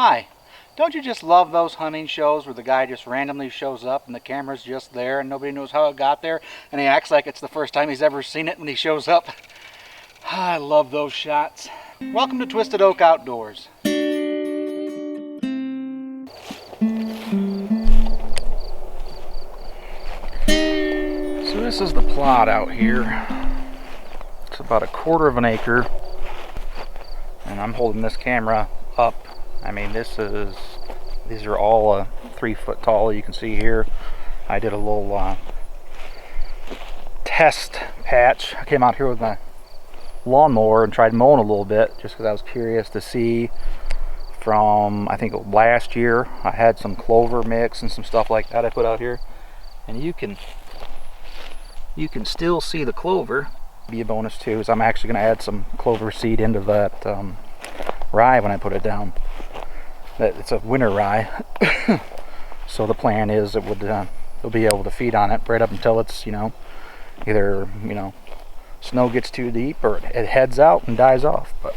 Hi, don't you just love those hunting shows where the guy just randomly shows up and the camera's just there and nobody knows how it got there and he acts like it's the first time he's ever seen it when he shows up? I love those shots. Welcome to Twisted Oak Outdoors. So this is the plot out here. It's about 1/4 of an acre and I'm holding this camera up. I mean, these are all 3 foot tall. You can see here I did a little test patch. I came out here with my lawnmower and tried mowing a little bit just because I was curious to see from, I think last year I had some clover mix and some stuff like that I put out here, and you can still see the clover. Be a bonus too is I'm actually going to add some clover seed into that rye when I put it down. It's a winter rye. So the plan is it would they'll be able to feed on it right up until it's either snow gets too deep or it heads out and dies off. But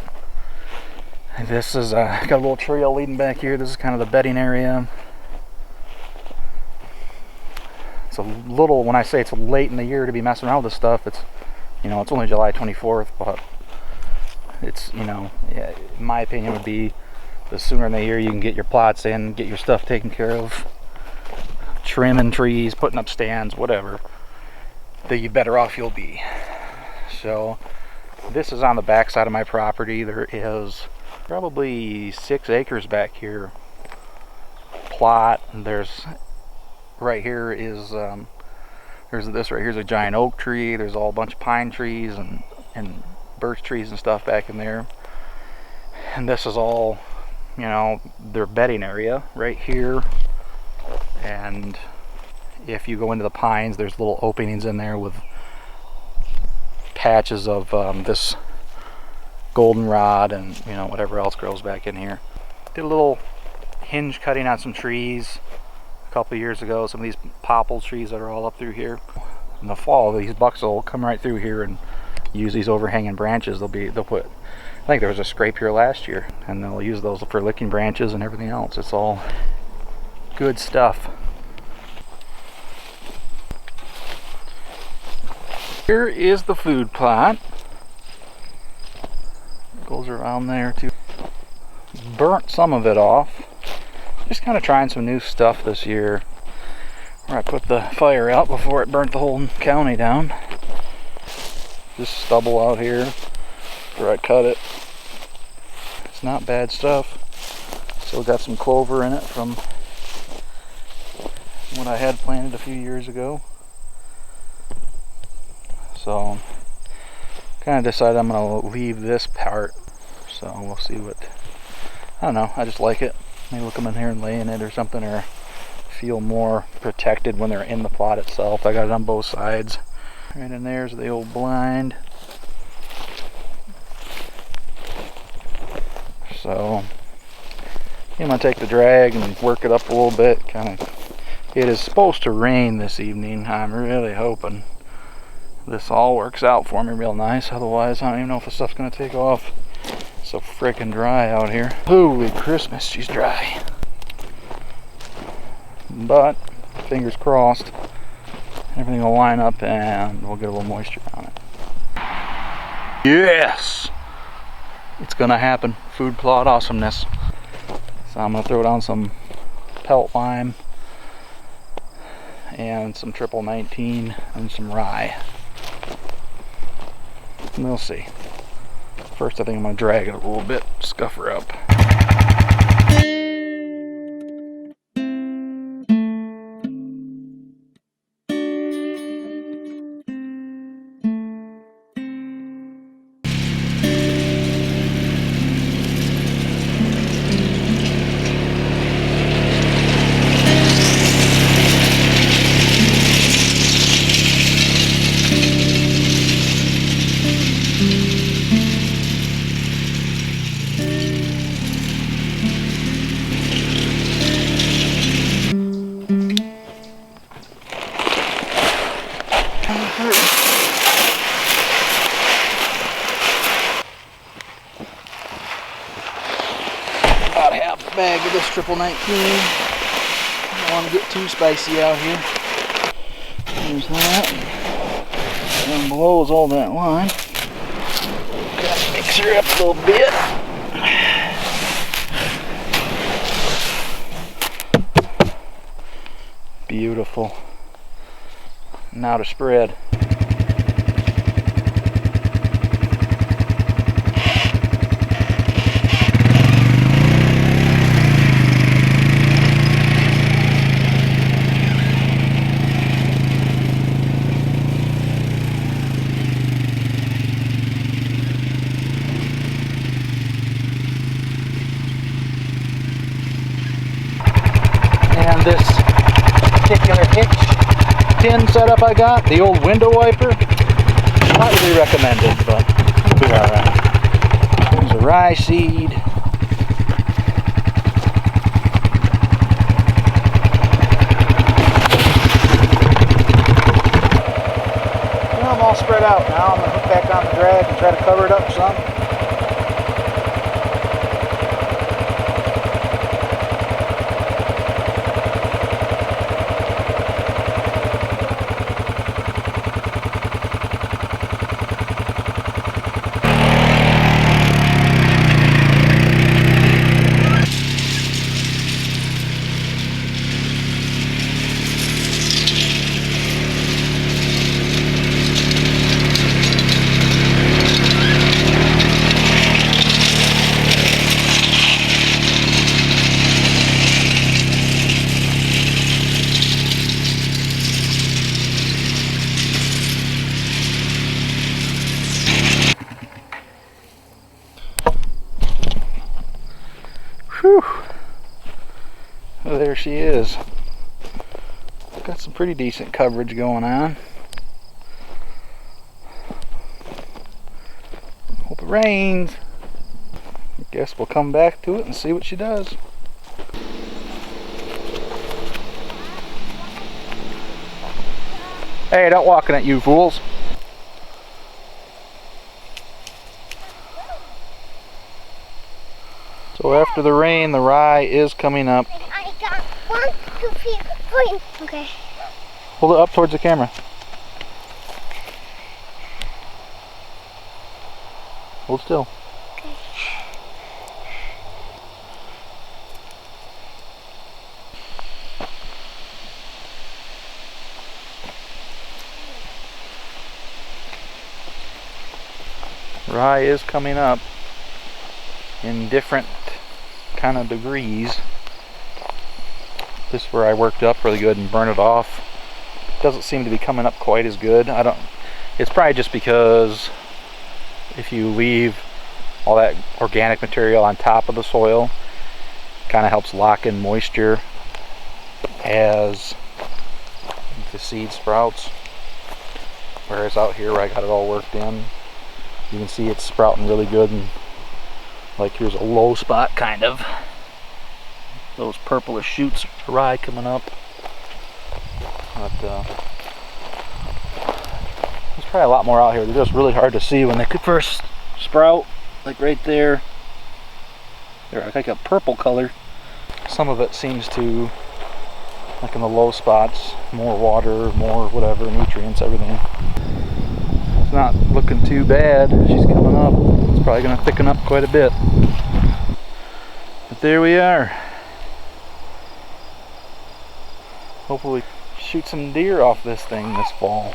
this is got a little trail leading back here. This is kind of the bedding area. It's a little, when I say it's late in the year to be messing around with this stuff, it's it's only July 24th, but it's in my opinion would be the sooner in the year you can get your plots in, get your stuff taken care of, trimming trees, putting up stands, whatever, the better off you'll be. So this is on the back side of my property. There is probably 6 acres back here plot. There's right here is there's this right here's a giant oak tree. There's all a bunch of pine trees and birch trees and stuff back in there. And this is all their bedding area right here. And if you go into the pines, there's little openings in there with patches of this goldenrod and whatever else grows back in here. Did a little hinge cutting on some trees a couple of years ago. Some of these popple trees that are all up through here. In the fall, these bucks will come right through here and use these overhanging branches. They'll put, I think there was a scrape here last year, and they'll use those for licking branches and everything else. It's all good stuff. Here is the food plot. Goes around there too. Burnt some of it off. Just kind of trying some new stuff this year. Where I put the fire out before it burnt the whole county down. Just stubble out here where I cut it. It's not bad stuff. Still got some clover in it from what I had planted a few years ago. So kind of decided I'm going to leave this part. So we'll see what, I don't know, I just like it. Maybe we'll come in here and lay in it or something, or feel more protected when they're in the plot itself. I got it on both sides. Right in there's the old blind. So I'm gonna take the drag and work it up a little bit. It is supposed to rain this evening. I'm really hoping this all works out for me real nice. Otherwise, I don't even know if the stuff's gonna take off. It's so freaking dry out here. Holy Christmas, she's dry. But fingers crossed, everything will line up and we'll get a little moisture on it. Yes! It's gonna happen. Food plot awesomeness. So I'm gonna throw down some pelt lime and some triple 19 and some rye. And we'll see. First I think I'm gonna drag it a little bit, scuff her up. bag of this triple 19. Don't want to get too spicy out here. There's that. Down below is all that lime. Gotta mix her up a little bit. Beautiful. Now to spread. And this particular hitch pin setup I got, the old window wiper, not really recommended, but it'll be alright. There's a rye seed. Well, I'm all spread out now. I'm going to hook back on the drag and try to cover it up some. Whew. Well, there she is. Got some pretty decent coverage going on. Hope it rains. I guess we'll come back to it and see what she does. Hey, not walking at you fools. So after the rain, the rye is coming up. I got 1, 2, 3, 4. Okay. Hold it up towards the camera. Hold still. Okay. Rye is coming up in different kind of degrees. This is where I worked up really good and burned it off. Doesn't seem to be coming up quite as good. It's probably just because if you leave all that organic material on top of the soil, it kind of helps lock in moisture as the seed sprouts. Whereas out here where I got it all worked in, you can see it's sprouting really good, and like here's a low spot kind of. Those purplish shoots of rye coming up. But there's probably a lot more out here. They're just really hard to see when they could first sprout. Like right there. They're like a purple color. Some of it seems to, like in the low spots, more water, more whatever, nutrients, everything. It's not looking too bad. She's coming up. It's probably going to thicken up quite a bit. But there we are. Hopefully shoot some deer off this thing this fall.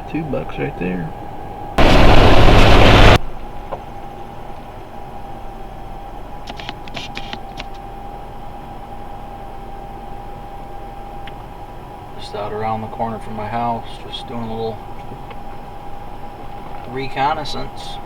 $2 right there. Just out around the corner from my house, just doing a little reconnaissance.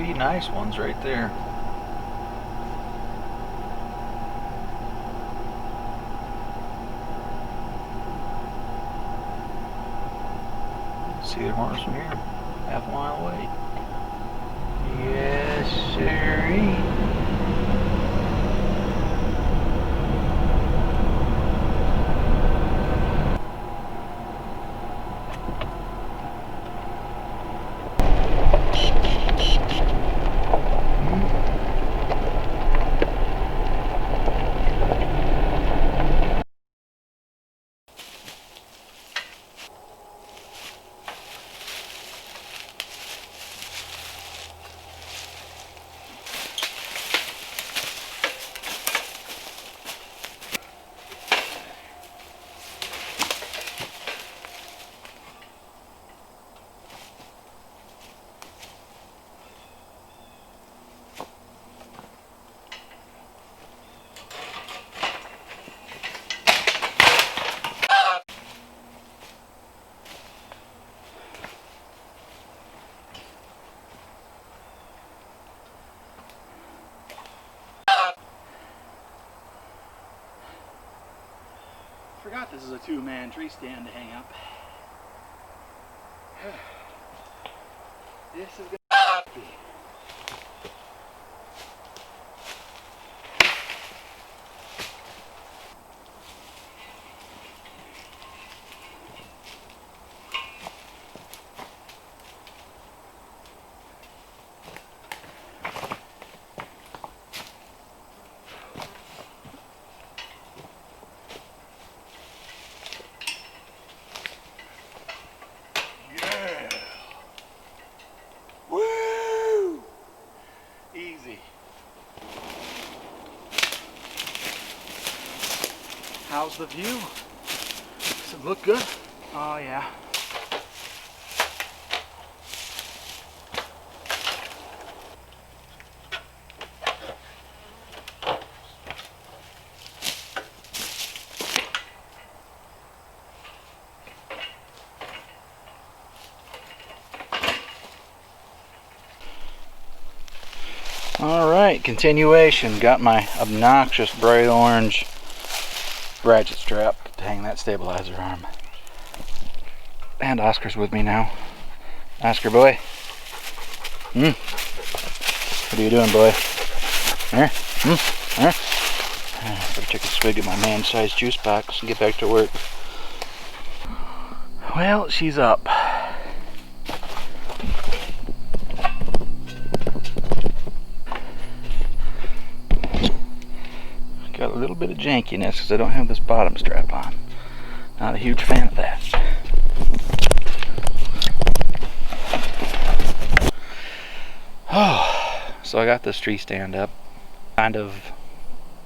three nice ones right there. See the horns from here, half a mile away. Yes, sirree. Forgot this is a two-man tree stand to hang up. This is gonna be. How's the view? Does it look good? Oh yeah. All right, continuation. Got my obnoxious bright orange ratchet strap to hang that stabilizer arm. And Oscar's with me now. Oscar boy. What are you doing, boy? Here? Here? Better take a swig of my man-sized juice box and get back to work. Well, she's up. Got a little bit of jankiness because I don't have this bottom strap on. Not a huge fan of that. Oh, so I got this tree stand up. Kind of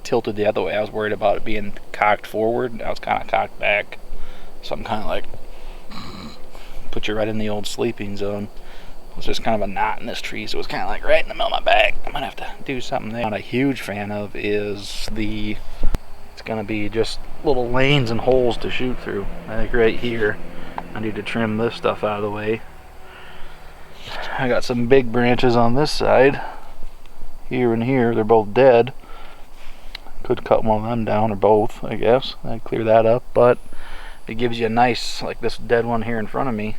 tilted the other way. I was worried about it being cocked forward. Now it's kind of cocked back. So I'm kind of like, put you right in the old sleeping zone. It's just kind of a knot in this tree, so it's kind of like right in the middle of my back. I'm gonna have to do something there. What I'm not a huge fan of is it's gonna be just little lanes and holes to shoot through. I think right here, I need to trim this stuff out of the way. I got some big branches on this side. Here and here, they're both dead. Could cut one of them down, or both, I guess. I'd clear that up, but it gives you a nice, like this dead one here in front of me,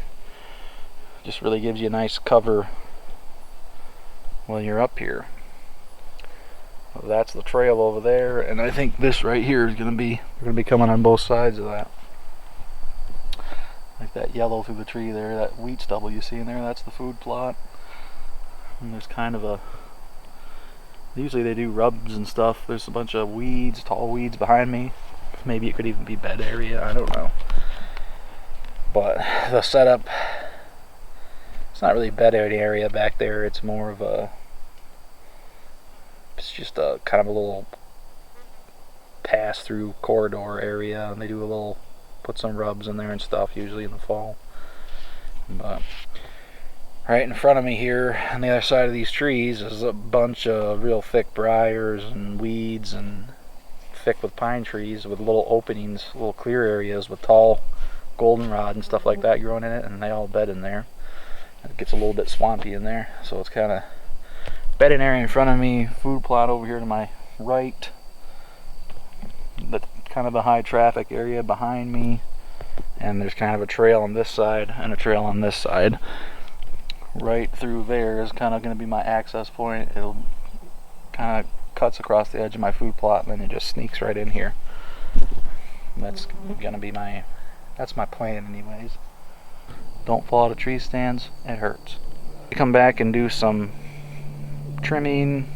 just really gives you a nice cover when you're up here. Well, that's the trail over there, and I think this right here is gonna be, we're gonna be coming on both sides of that. Like that yellow through the tree there, that wheat stubble you see in there, that's the food plot. And there's kind of a, usually they do rubs and stuff. There's a bunch of weeds, tall weeds behind me. Maybe it could even be bed area, I don't know. But the setup, it's not really bed area back there. It's more of a, it's just a kind of a little pass through corridor area, and they do a little, put some rubs in there and stuff usually in the fall. But right in front of me here on the other side of these trees is a bunch of real thick briars and weeds, and thick with pine trees with little openings, little clear areas with tall goldenrod and stuff like that growing in it, and they all bed in there. It gets a little bit swampy in there, so it's kind of bedding area in front of me, food plot over here to my right, the kind of the high traffic area behind me, and there's kind of a trail on this side and a trail on this side. Right through there is kind of going to be my access point. It'll kind of cuts across the edge of my food plot and then it just sneaks right in here. That's going to be that's my plan anyways. Don't fall out of tree stands, it hurts. Come back and do some trimming,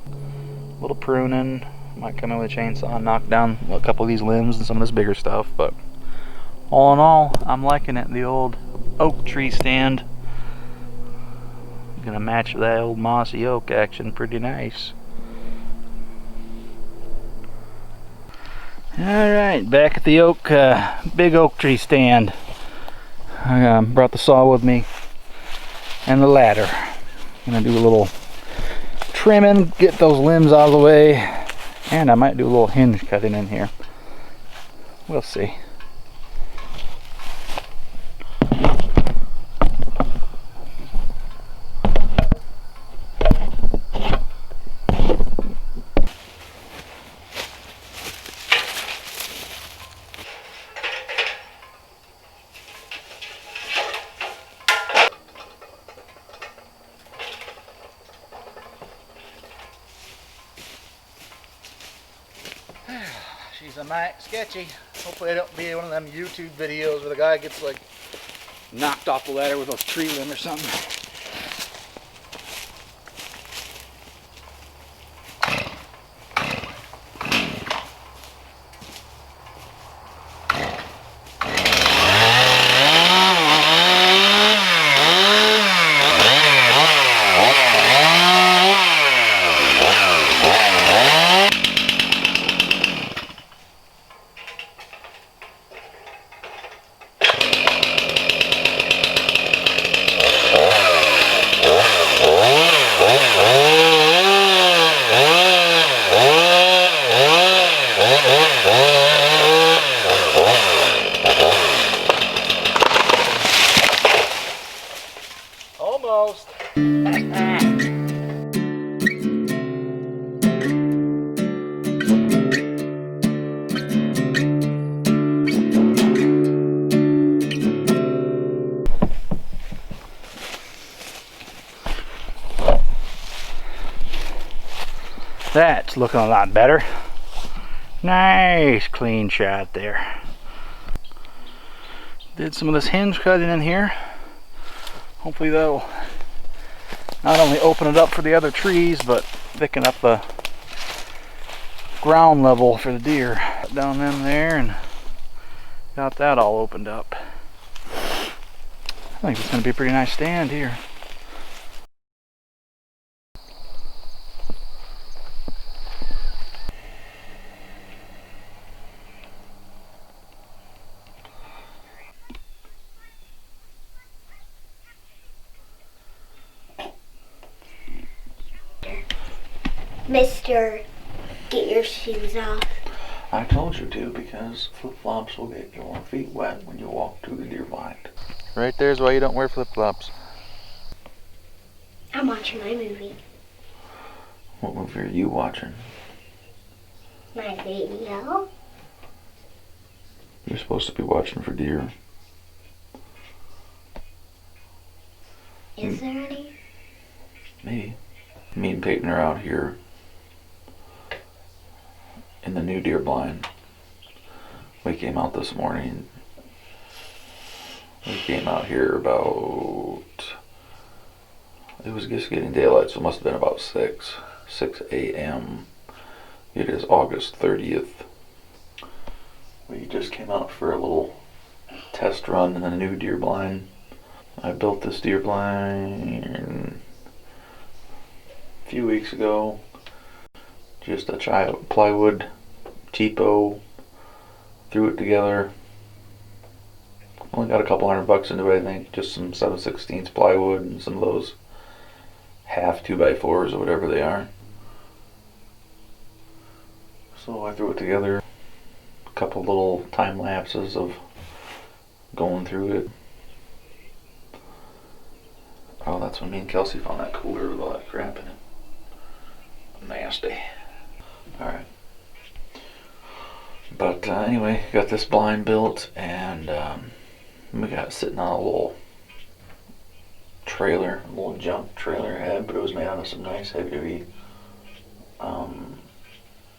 a little pruning. Might come in with a chainsaw and knock down a couple of these limbs and some of this bigger stuff, but all in all, I'm liking it. The old oak tree stand. Gonna match that old mossy oak action pretty nice. Alright, back at the oak, big oak tree stand. I brought the saw with me and the ladder. I'm gonna do a little trimming, get those limbs out of the way, and I might do a little hinge cutting in here. We'll see. She's a mite sketchy. Hopefully it don't be one of them YouTube videos where the guy gets like knocked off the ladder with a tree limb or something. Almost. That's looking a lot better. Nice clean shot there. Did some of this hinge cutting in here. Hopefully that'll not only open it up for the other trees, but thicken up the ground level for the deer. Down in there and got that all opened up. I think it's going to be a pretty nice stand here. Mister, get your shoes off. I told you to, because flip-flops will get your feet wet when you walk to the deer blind. Right there's why you don't wear flip-flops. I'm watching my movie. What movie are you watching? My video. You're supposed to be watching for deer. Is there any? Maybe. Me and Peyton are out here in the new deer blind. We came out this morning. We came out here about, it was just getting daylight, so it must have been about 6 a.m. It is August 30th. We just came out for a little test run in the new deer blind. I built this deer blind a few weeks ago. Just a plywood cheapo, threw it together. Only got a couple $100 into it, I think. Just some 7/16 plywood and some of those half 2x4s or whatever they are. So I threw it together. A couple little time lapses of going through it. Oh, that's when me and Kelsey found that cooler with all that crap in it. nasty. Alright. But anyway, got this blind built, and we got it sitting on a little trailer, a little junk trailer head, but it was made out of some nice heavy duty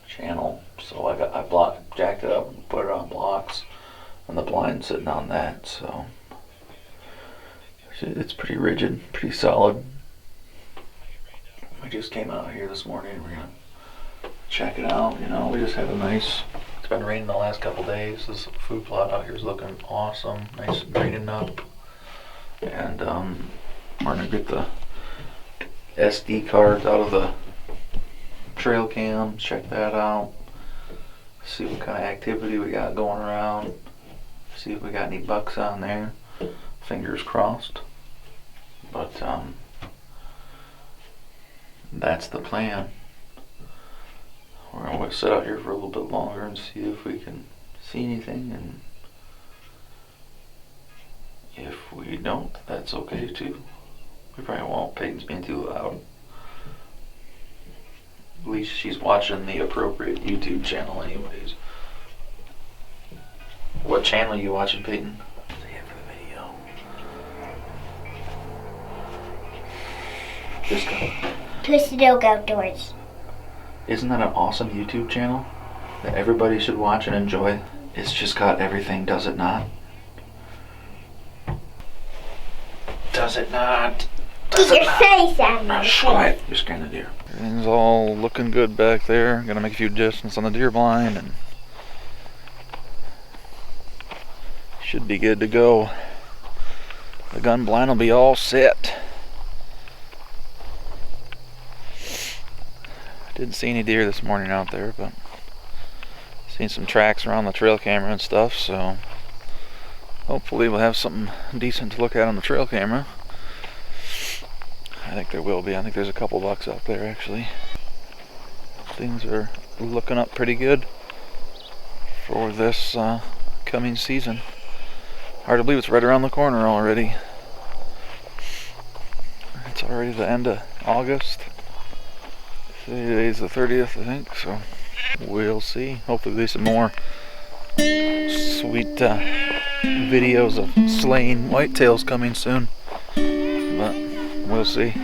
channel. So I jacked it up and put it on blocks, and the blind's sitting on that, so it's pretty rigid, pretty solid. We just came out here this morning. We're gonna check it out. You know, we just have a nice. It's been raining the last couple days. This food plot out here is looking awesome. Nice and greening up. And we're gonna get the SD cards out of the trail cam. Check that out. See what kind of activity we got going around. See if we got any bucks on there. Fingers crossed. But that's the plan. We're going to sit out here for a little bit longer and see if we can see anything, and if we don't, that's okay too. We probably won't. Peyton's being too loud. At least she's watching the appropriate YouTube channel anyways. What channel are you watching, Peyton? Just go. Twisted Oak Outdoors. Isn't that an awesome YouTube channel that everybody should watch and enjoy? It's just got everything, does it not? Does it not? Does Get it your not? face out of my Quiet. You're scaring the deer. Everything's all looking good back there. Gonna make a few adjustments on the deer blind, and should be good to go. The gun blind will be all set. Didn't see any deer this morning out there, but seen some tracks around the trail camera and stuff, so hopefully we'll have something decent to look at on the trail camera. I think there will be. I think there's a couple bucks out there actually. Things are looking up pretty good for this coming season. Hard to believe it's right around the corner already. It's already the end of August. Today's the 30th, I think, so we'll see. Hopefully there's some more sweet videos of slaying whitetails coming soon, but we'll see.